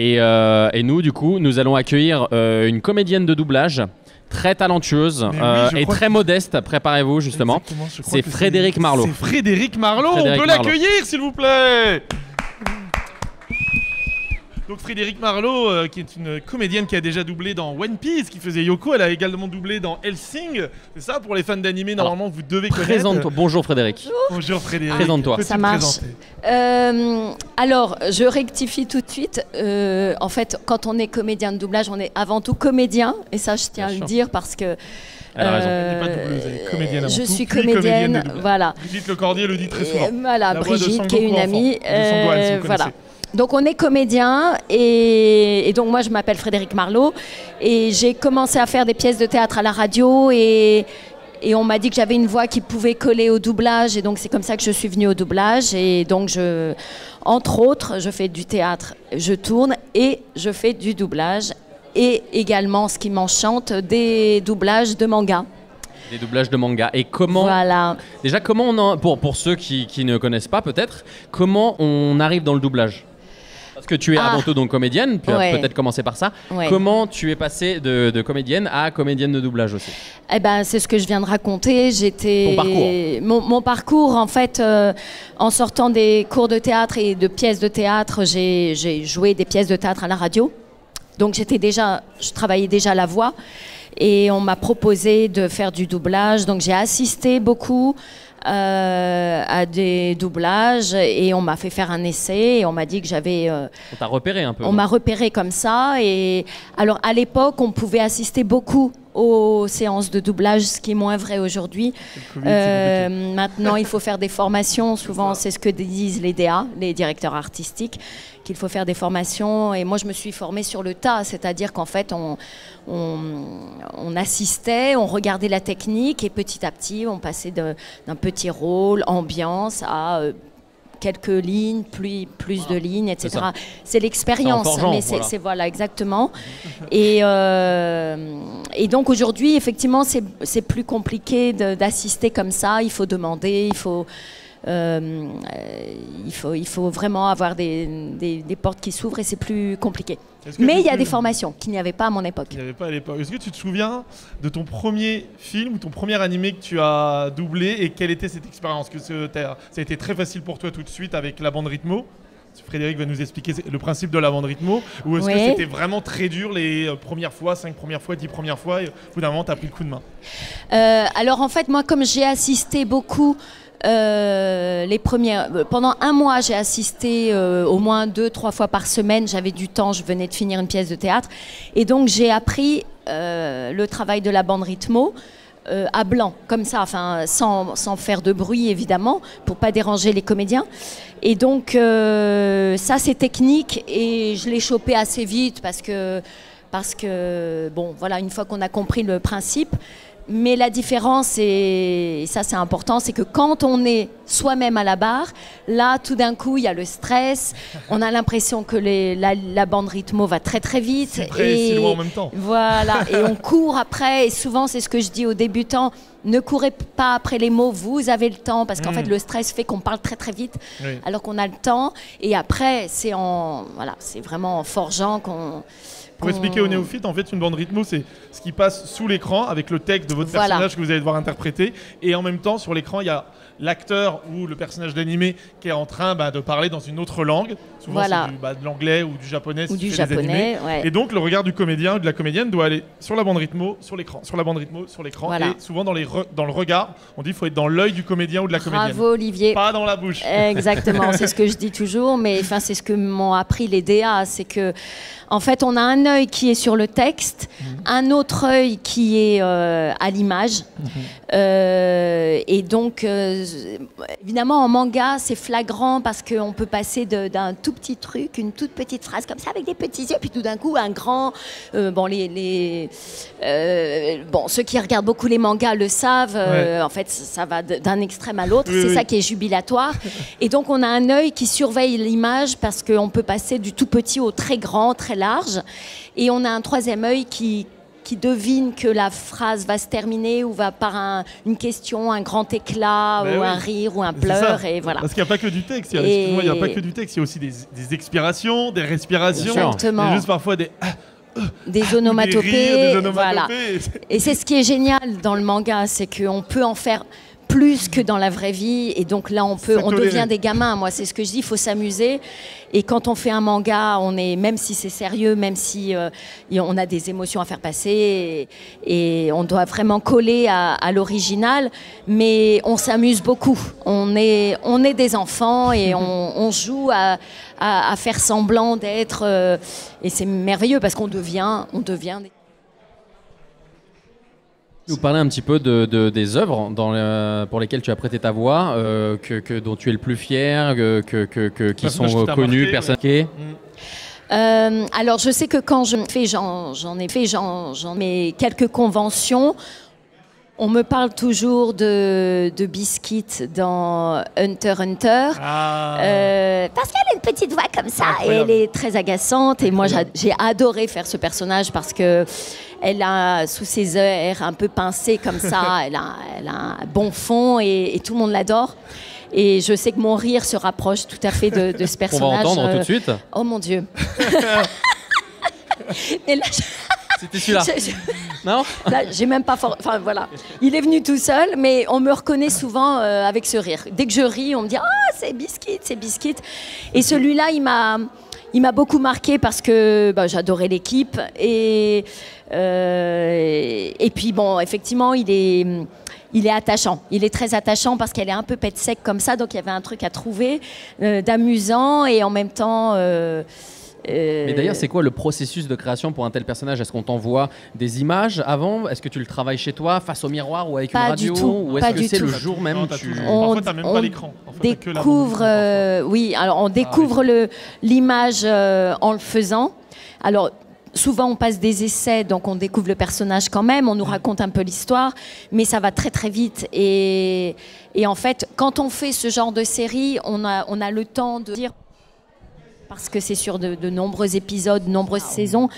Et nous, du coup, nous allons accueillir une comédienne de doublage très talentueuse et très modeste. Préparez-vous, justement. C'est Frédéric Marlot. C'est Frédéric Marlot. On peut l'accueillir, s'il vous plaît. Donc Frédéric Marlot, qui est une comédienne qui a déjà doublé dans One Piece, qui faisait Yoko. Elle a également doublé dans Hellsing. C'est ça, pour les fans d'animé, normalement, vous devez connaître. Présente-toi. Bonjour Frédéric. Bonjour Frédéric. Présente-toi. Ça marche. Alors, je rectifie tout de suite. En fait, quand on est comédien de doublage, on est avant tout comédien. Et ça, je tiens à le dire parce que... Elle a raison, elle n'est pas doubleuse, elle est comédienne avant je tout, suis puis comédienne, voilà. Brigitte Lecordier le dit très souvent. Voilà, La voix de Brigitte, Son qui est une Goku amie. enfant, de Son Gohan, si vous Voilà. connaissez. Donc on est comédien et donc moi je m'appelle Frédéric Marlot et j'ai commencé à faire des pièces de théâtre à la radio et on m'a dit que j'avais une voix qui pouvait coller au doublage et donc c'est comme ça que je suis venue au doublage et donc entre autres je fais du théâtre, je tourne et je fais du doublage et également ce qui m'enchante des doublages de manga. Des doublages de manga. Et comment... Voilà. Déjà, comment on pour ceux qui ne connaissent pas peut-être, comment on arrive dans le doublage ? Parce que tu es avant tout donc comédienne, puis peut-être commencer par ça. Ouais. Comment tu es passée de comédienne à comédienne de doublage aussi ? Eh ben, c'est ce que je viens de raconter. Ton parcours. Mon parcours, en fait, en sortant des cours de théâtre et de pièces de théâtre, j'ai joué des pièces de théâtre à la radio. Donc je travaillais déjà la voix et on m'a proposé de faire du doublage. Donc j'ai assisté beaucoup à des doublages et on m'a fait faire un essai et on m'a dit que j'avais... on t'a repéré un peu. On m'a repéré comme ça et alors à l'époque on pouvait assister beaucoup aux séances de doublage, ce qui est moins vrai aujourd'hui. Maintenant il faut faire des formations, souvent c'est ce que disent les DA, les directeurs artistiques, qu'il faut faire des formations et moi je me suis formée sur le tas, c'est-à-dire qu'en fait on assistait, on regardait la technique et petit à petit on passait d'un petit rôle, ambiance à quelques lignes, plus de lignes, etc. C'est l'expérience, mais c'est voilà exactement. Et donc aujourd'hui, effectivement, c'est plus compliqué d'assister comme ça. Il faut demander, il faut vraiment avoir des portes qui s'ouvrent et c'est plus compliqué. Mais il y a des formations qu'il n'y avait pas à mon époque. Il n'y avait pas à l'époque. Est-ce que tu te souviens de ton premier film ou ton premier animé que tu as doublé et quelle était cette expérience ? Que ça a été très facile pour toi tout de suite avec la bande rythmo ? Frédéric va nous expliquer le principe de la bande rythmo. Ou est-ce que c'était vraiment très dur les premières fois, 5 premières fois, 10 premières fois et au bout d'un moment, tu as pris le coup de main ? Alors en fait, moi, comme j'ai assisté beaucoup... pendant un mois, j'ai assisté au moins 2-3 fois par semaine. J'avais du temps, je venais de finir une pièce de théâtre. Et donc, j'ai appris le travail de la bande rythmo à blanc, comme ça, enfin, sans faire de bruit, évidemment, pour pas déranger les comédiens. Et donc, ça, c'est technique et je l'ai chopé assez vite parce que, bon, voilà, une fois qu'on a compris le principe. Mais la différence, et ça c'est important, c'est que quand on est soi-même à la barre, là tout d'un coup il y a le stress, on a l'impression que la bande rythmo va très très vite. Si près et si loin en même temps. Voilà, et on court après, et souvent c'est ce que je dis aux débutants, ne courez pas après les mots, vous avez le temps, parce qu'en fait le stress fait qu'on parle très très vite, alors qu'on a le temps, et après c'est vraiment en forgeant qu'on... Pour expliquer aux néophytes, en fait, une bande rythmo, c'est ce qui passe sous l'écran avec le texte de votre personnage que vous allez devoir interpréter. Et en même temps, sur l'écran, il y a l'acteur ou le personnage d'animé qui est en train de parler dans une autre langue. Souvent, c'est de l'anglais ou du japonais. Ou du japonais, Et donc, le regard du comédien ou de la comédienne doit aller sur la bande rythmo, sur l'écran, sur la bande rythmo, sur l'écran. Et souvent, dans le regard, on dit qu'il faut être dans l'œil du comédien ou de la comédienne. Bravo, Olivier. Pas dans la bouche. Exactement, c'est ce que je dis toujours, mais c'est ce que m'ont appris les DA, c'est que en fait, on a un œil qui est sur le texte, un autre œil qui est à l'image. Et donc, évidemment, en manga, c'est flagrant parce qu'on peut passer d'un tout petit truc, une toute petite phrase comme ça, avec des petits yeux, puis tout d'un coup, un grand... ceux qui regardent beaucoup les mangas le savent. En fait, ça va d'un extrême à l'autre. C'est ça qui est jubilatoire. Et donc, on a un œil qui surveille l'image parce qu'on peut passer du tout petit au très grand, très large, et on a un troisième œil qui qui devine que la phrase va se terminer ou va par une question, un grand éclat, ou un rire, ou un pleur, et voilà. Parce qu'il n'y a pas que du texte, il n'y a pas que du texte, il y a aussi des expirations, des respirations, exactement. Et juste parfois des onomatopées, voilà. Et c'est ce qui est génial dans le manga, c'est qu'on peut en faire plus que dans la vraie vie, et donc là on devient des gamins. Moi c'est ce que je dis, il faut s'amuser, et quand on fait un manga, même si c'est sérieux, même si on a des émotions à faire passer, et on doit vraiment coller à l'original, mais on s'amuse beaucoup. On est des enfants, et on joue à faire semblant d'être, et c'est merveilleux parce qu'on devient des... Vous parlez un petit peu des œuvres pour lesquelles tu as prêté ta voix, dont tu es le plus fier, qui sont connues, personnes marquées. Alors je sais que quand j'en ai quelques conventions. On me parle toujours de Biscuit dans Hunter x Hunter, parce qu'elle a une petite voix comme ça, et elle est très agaçante, et moi j'ai adoré faire ce personnage parce que elle a, sous ses airs un peu pincés comme ça, elle a un bon fond, et tout le monde l'adore. Et je sais que mon rire se rapproche tout à fait de ce personnage. On va entendre tout de suite. Oh mon Dieu. Mais là, c'était celui-là. Non. Là, j'ai même pas enfin voilà. Il est venu tout seul, mais on me reconnaît souvent avec ce rire. Dès que je ris, on me dit c'est Biscuit, c'est Biscuit. Et celui-là, il m'a beaucoup marqué parce que j'adorais l'équipe, et puis bon, effectivement, il est attachant. Il est très attachant parce qu'elle est un peu pète sec comme ça, donc il y avait un truc à trouver d'amusant, et en même temps. Mais d'ailleurs, c'est quoi le processus de création pour un tel personnage? Est-ce qu'on t'envoie des images avant? Est-ce que tu le travailles chez toi, face au miroir, ou avec une radio? Ou est-ce que c'est le jour même? Parfois, t'as même pas l'écran. On découvre l'image en le faisant. Alors, souvent, on passe des essais, donc on découvre le personnage quand même, on nous raconte un peu l'histoire, mais ça va très très vite. Et en fait, quand on fait ce genre de série, on a le temps de dire... Parce que c'est sur de nombreux épisodes, nombreuses saisons,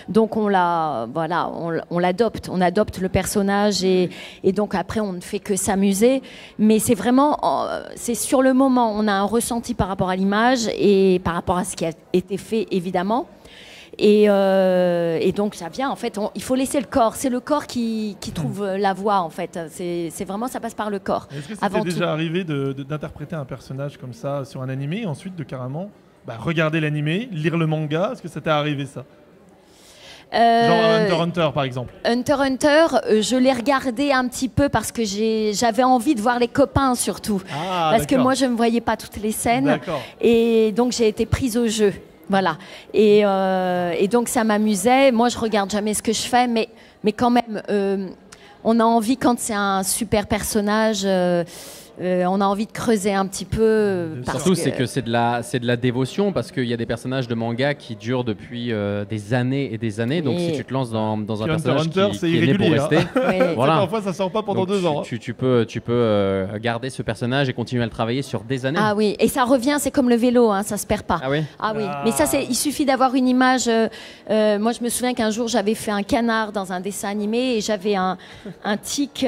donc on l'adopte, on adopte le personnage, et donc après on ne fait que s'amuser. Mais c'est vraiment, c'est sur le moment, on a un ressenti par rapport à l'image et par rapport à ce qui a été fait évidemment. Et donc ça vient en fait, il faut laisser le corps, c'est le corps qui trouve la voix en fait, c'est vraiment, ça passe par le corps. Est-ce que ça t'est déjà arrivé d'interpréter un personnage comme ça sur un animé, et ensuite de carrément regarder l'animé, lire le manga? Est-ce que ça t'est arrivé ça? Genre Hunter x Hunter par exemple. Hunter x Hunter, je l'ai regardé un petit peu parce que j'avais envie de voir les copains surtout. Parce que moi je ne voyais pas toutes les scènes. Et donc j'ai été prise au jeu. Voilà. Et donc ça m'amusait. Moi je regarde jamais ce que je fais, mais quand même, on a envie, quand c'est un super personnage... on a envie de creuser un petit peu. Surtout, c'est que c'est de la dévotion, parce qu'il y a des personnages de manga qui durent depuis des années et des années. Donc, si tu te lances dans un personnage qui est né pour rester, voilà. Parfois, ça sort pas pendant 2 ans. Tu peux garder ce personnage et continuer à le travailler sur des années. Ah oui, et ça revient, c'est comme le vélo, ça se perd pas. Ah oui. Ah oui. Mais ça, il suffit d'avoir une image. Moi, je me souviens qu'un jour, j'avais fait un canard dans un dessin animé, et j'avais un tic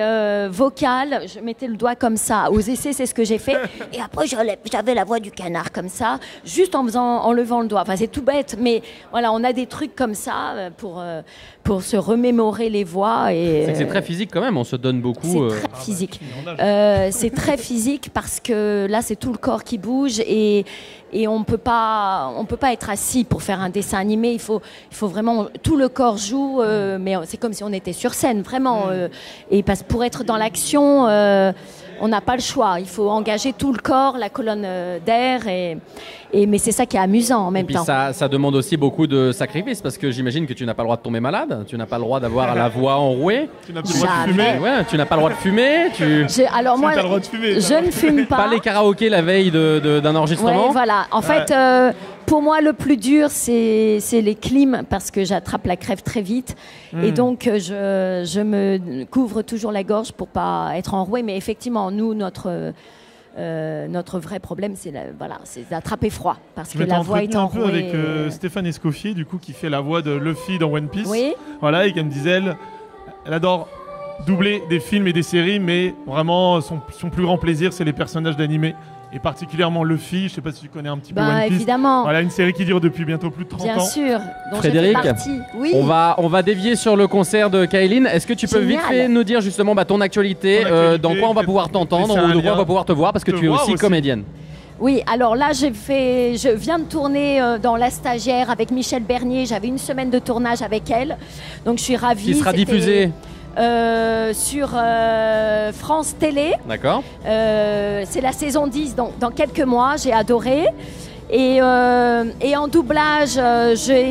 vocal. Je mettais le doigt comme ça. Aux essais, c'est ce que j'ai fait. Et après, j'avais la voix du canard comme ça, juste en levant le doigt. Enfin, c'est tout bête, mais voilà, on a des trucs comme ça pour se remémorer les voix. C'est très physique quand même, on se donne beaucoup. C'est très physique. C'est très physique parce que là, c'est tout le corps qui bouge, et on peut pas être assis pour faire un dessin animé. Il faut vraiment, tout le corps joue, mais c'est comme si on était sur scène, vraiment. Et pour être dans l'action, on n'a pas le choix. Il faut engager tout le corps, la colonne d'air, mais c'est ça qui est amusant en même temps. Ça demande aussi beaucoup de sacrifices, parce que j'imagine que tu n'as pas le droit de tomber malade, tu n'as pas le droit d'avoir la voix enrouée. Tu n'as pas le droit de fumer. Ouais, tu n'as pas le droit de fumer. Alors moi, je ne fume pas. Pas les karaokés la veille d'un enregistrement. Ouais, voilà. En fait, pour moi, le plus dur, c'est les clims, parce que j'attrape la crève très vite. Et donc, je me couvre toujours la gorge pour pas être enrouée. Mais effectivement, nous, Notre vrai problème, c'est d'attraper froid. Parce que la voix est enrouée. Un peu avec Stéphane Escoffier, du coup, qui fait la voix de Luffy dans One Piece. Oui. Voilà, et qui me disait, elle adore doubler des films et des séries, mais vraiment, son plus grand plaisir, c'est les personnages d'animé. Et particulièrement Luffy, je sais pas si tu connais un petit peu One Piece. Évidemment. Voilà, une série qui dure depuis bientôt plus de 30 ans. Bien sûr. Donc Frédéric, oui. on va dévier sur le concert de Kaeline. Est-ce que tu peux vite fait nous dire justement ton actualité, dans quoi on va pouvoir t'entendre ou de quoi on va pouvoir te voir, parce que tu es aussi comédienne. Oui, alors là, je viens de tourner dans La Stagiaire avec Michel Bernier. J'avais une semaine de tournage avec elle. Donc je suis ravie. Qui sera diffusée sur France Télé. D'accord. C'est la saison 10, donc dans quelques mois. J'ai adoré. Et en doublage, j'ai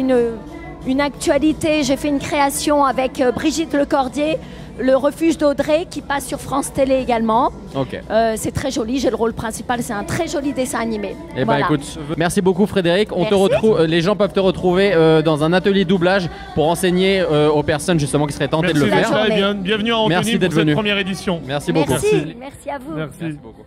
une actualité. J'ai fait une création avec Brigitte Lecordier, Le Refuge d'Audrey, qui passe sur France Télé également. Ok. C'est très joli, j'ai le rôle principal, c'est un très joli dessin animé. Eh ben écoute, merci beaucoup Frédéric. On te retrouve, les gens peuvent te retrouver dans un atelier de doublage pour enseigner aux personnes justement qui seraient tentées de le faire. Bienvenue à Antony pour cette première édition. Merci beaucoup. Merci à vous. Merci beaucoup.